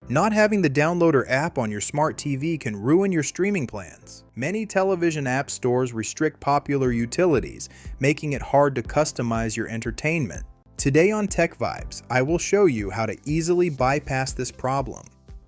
Not having the downloader app on your smart TV can ruin your streaming plans. Many television app stores restrict popular utilities, making it hard to customize your entertainment. Today on TechVibes, I will show you how to easily bypass this problem.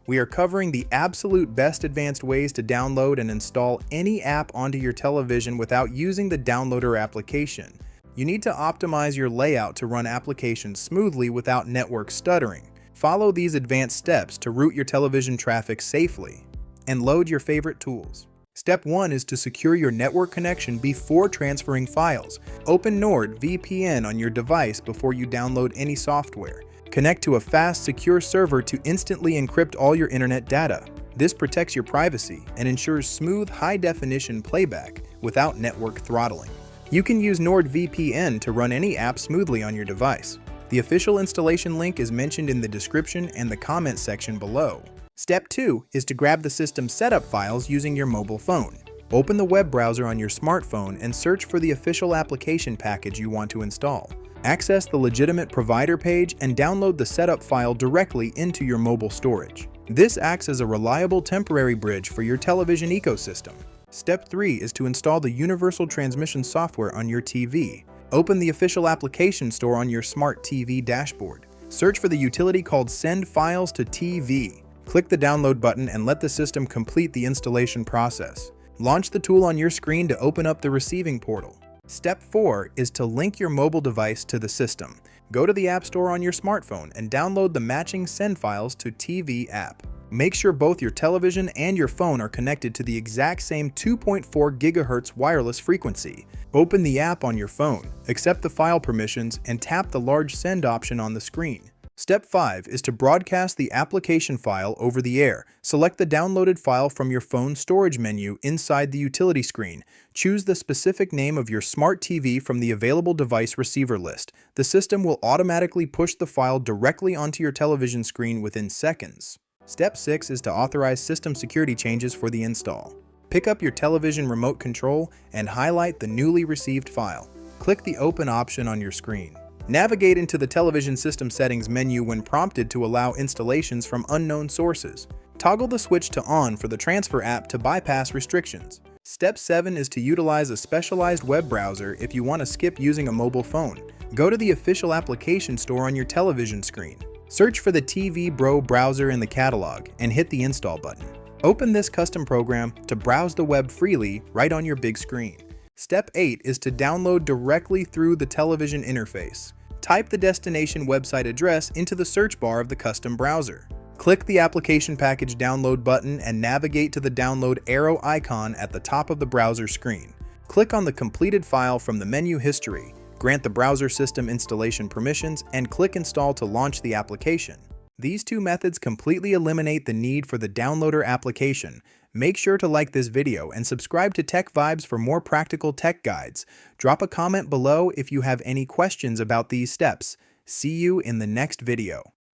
We are covering the absolute best advanced ways to download and install any app onto your television without using the downloader application. You need to optimize your layout to run applications smoothly without network stuttering. Follow these advanced steps to route your television traffic safely and load your favorite tools. Step 1 is to secure your network connection before transferring files. Open NordVPN on your device before you download any software. Connect to a fast, secure server to instantly encrypt all your internet data. This protects your privacy and ensures smooth, high-definition playback without network throttling. You can use NordVPN to run any app smoothly on your device. The official installation link is mentioned in the description and the comment section below. Step 2 is to grab the system setup files using your mobile phone. Open the web browser on your smartphone and search for the official application package you want to install. Access the legitimate provider page and download the setup file directly into your mobile storage. This acts as a reliable temporary bridge for your television ecosystem. Step 3 is to install the universal transmission software on your TV. Open the official application store on your smart TV dashboard. Search for the utility called Send Files to TV. Click the download button and let the system complete the installation process. Launch the tool on your screen to open up the receiving portal. Step 4 is to link your mobile device to the system. Go to the App Store on your smartphone and download the matching Send Files to TV app. Make sure both your television and your phone are connected to the exact same 2.4 GHz wireless frequency. Open the app on your phone, accept the file permissions, and tap the large send option on the screen. Step 5 is to broadcast the application file over the air. Select the downloaded file from your phone's storage menu inside the utility screen. Choose the specific name of your smart TV from the available device receiver list. The system will automatically push the file directly onto your television screen within seconds. Step 6 is to authorize system security changes for the install. Pick up your television remote control and highlight the newly received file. Click the Open option on your screen. Navigate into the television system settings menu when prompted to allow installations from unknown sources. Toggle the switch to On for the transfer app to bypass restrictions. Step 7 is to utilize a specialized web browser if you want to skip using a mobile phone. Go to the official application store on your television screen. Search for the TV Bro browser in the catalog and hit the install button. Open this custom program to browse the web freely right on your big screen. Step 8 is to download directly through the television interface. Type the destination website address into the search bar of the custom browser. Click the application package download button and navigate to the download arrow icon at the top of the browser screen. Click on the completed file from the menu history. Grant the browser system installation permissions, and click Install to launch the application. These two methods completely eliminate the need for the downloader application. Make sure to like this video and subscribe to TechVibes for more practical tech guides. Drop a comment below if you have any questions about these steps. See you in the next video.